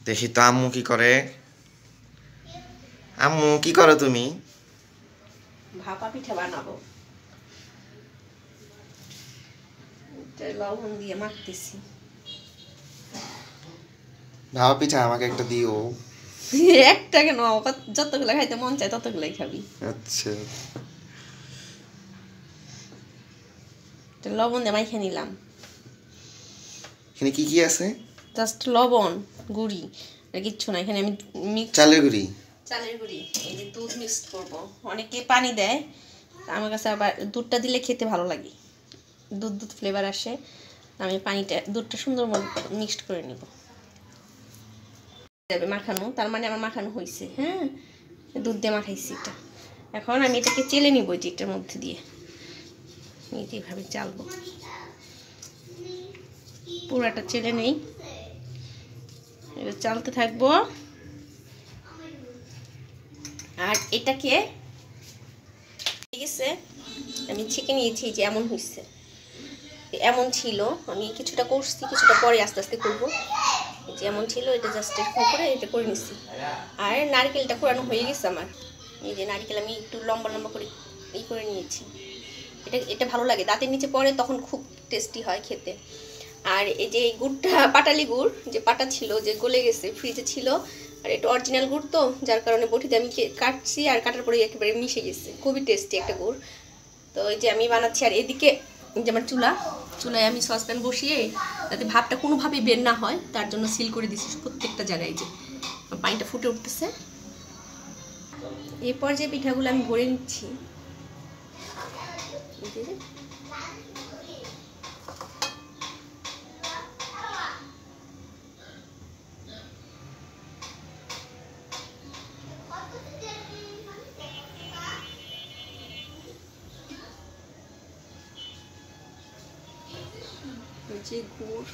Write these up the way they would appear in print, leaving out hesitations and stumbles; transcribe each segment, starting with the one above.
দেখি তো আম্মু কি করে। আম্মু কি করো তুমি? ভাপা পিঠা বানাবো। লবণ দিয়ে মাখতেছি। ভাপা পিঠা আমাকে একটা দিও। একটা কেন, যতগুলো খাইতে মন চায় ততগুলাই খাবি। আচ্ছা, লবণ দিয়ে মাইখে নিলাম। এখানে কি কি আছে? জাস্ট লবণ, গুড়ি, আর কিচ্ছু না। এখানে আমি চালের গুঁড়ি, চালের গুঁড়ি, এই যে দুধ মিক্স করবো। অনেকে পানি দেয়, আমার কাছে আবার দুধটা দিলে খেতে ভালো লাগে, দুধ দুধ ফ্লেভার আসে। আমি দুধটা সুন্দর মিক্সড করে নিব। যাবে মাখানো, তার মানে আমার মাখানো হয়েছে। হ্যাঁ, দুধ দিয়ে মাখাইছি এটা। এখন আমি এটাকে চেলে নিব এটার মধ্যে দিয়ে, এইভাবে চালবো। পুরাটা চেলে নেই, এটা চালতে থাকবো। আর এটাকে ঠিক আছে, আমি ছেঁকে নিয়েছি, যে এমন হয়েছে, এমন ছিল। আমি কিছুটা করছি, কিছুটা পরে আস্তে আস্তে করবো। যে এমন ছিল, এটা জাস্ট এরকম করে এটা করে নিচ্ছি। আর নারকেলটা কোরানো হয়ে গেছে আমার। এই যে নারকেল আমি একটু লম্বা লম্বা করে করে নিয়েছি। এটা ভালো লাগে, দাঁতের নিচে পড়ে, তখন খুব টেস্টি হয় খেতে। আর এই যে গুড়টা, পাটালি গুড়, যে পাটা ছিল, যে গলে গেছে, ফ্রিজে ছিল। আর এটা অরিজিনাল গুড় তো, যার কারণে বটিতে আমি কাটছি, আর কাটার পরে একেবারে মিশে গেছে। খুবই টেস্টি একটা গুড়। তো এই যে আমি বানাচ্ছি। আর এদিকে যে আমার চুলায় আমি সসপ্যান বসিয়ে, যাতে ভাতটা কোনোভাবেই বের না হয়, তার জন্য সিল করে দিচ্ছি প্রত্যেকটা জায়গায়। যে পানিটা ফুটে উঠতেছে, এরপর যে পিঠাগুলো আমি ভরে নিচ্ছি। যে গুড়,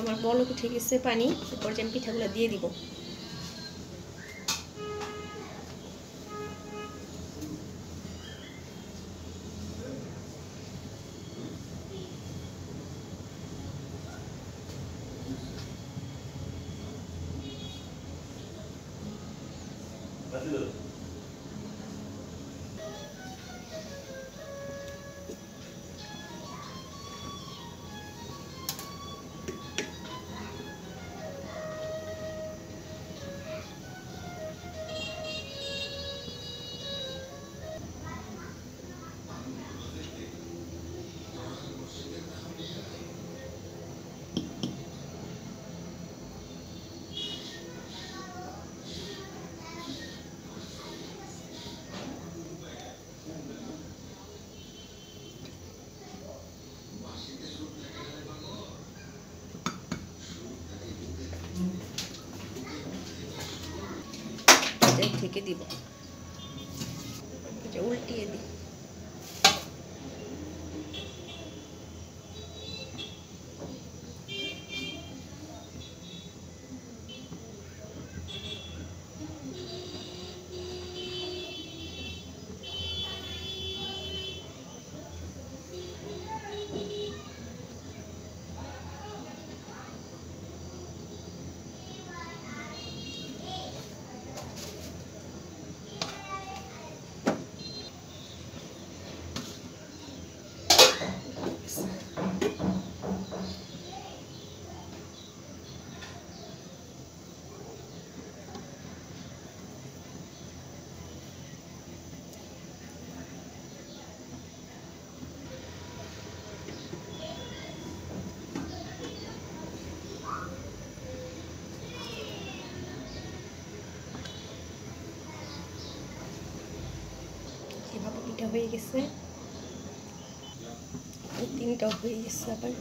আমার বলক উঠে গেছে পানি। এরপর যে আমি পিঠাগুলো দিয়ে দিব। ঢেকে দিব, উল্টিয়ে দিই। এভাবে পিঠা হয়ে গেছে, তিনটাও হয়ে গেছে। আবার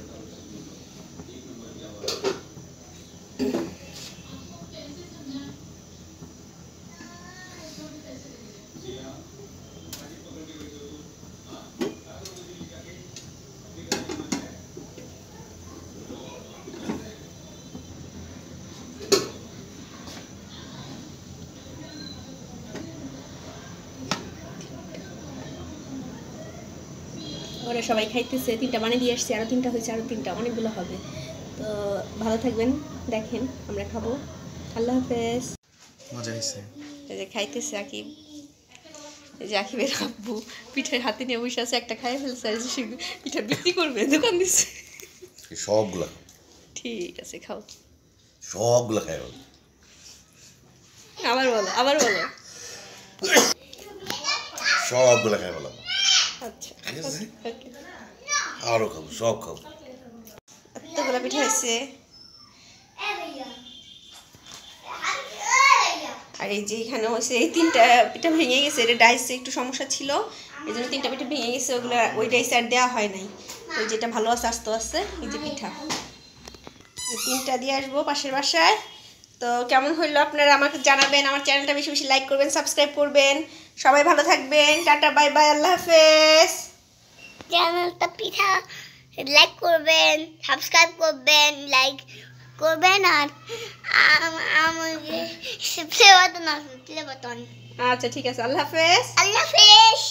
ওরা সবাই খাইতেছে, 3টা বানিয়ে দিয়ে আসছি, আরও 3টা হয়েছে, আরও 3টা, অনেকগুলো হবে। তো ভালো থাকবেন, দেখেন আমরা খাবো। আল্লাহ হাফেজ। মজা হয়েছে। এই যে খাইতেছে আকিব, এই যে আকিবের আব্বু পিঠার হাতে নিয়ে বসে আছে, একটা খাই ফেলছে, আর সে পিঠা বিক্রি করবে, দোকান দিচ্ছে। সবগুলা ঠিক আছে, খাও। সবগুলা খাই আবার বলো, আবার বলো। সবগুলা খাই বললাম। আচ্ছা, ঠিক আছে, ওকে। আরো খাবো, সব খাবো। এতগুলো পিঠা হয়েছে। আর এই যে এখানে হচ্ছে এই 3টা পিঠা ভেঙে গেছে, এটা ডাইসে একটু সমস্যা ছিল, এই জন্য 3টা পিঠা ভেঙে গেছে, ওগুলো ওই ডাইসে আর দেওয়া হয় নাই। ওই যেটা ভালো আছে আস্তে আস্তে, এই যে পিঠা, এই 3টা দিয়ে আসবো পাশের বাসায়। তো কেমন হইলো আপনারা আমাকে জানাবেন, আমার চ্যানেলটা বেশি বেশি লাইক করবেন, সাবস্ক্রাইব করবেন। সবাই ভালো থাকবেন, টাটা, বাই বাই, আল্লাহ হাফেজ। চ্যানেলটা পিঠা লাইক করবেন, সাবস্ক্রাইব করবেন, লাইক করবেন, আর আমাকে প্লে বাটন আছে, প্লে বাটন। আচ্ছা ঠিক আছে, আল্লাহ হাফেজ। আল্লাহ হাফেজ।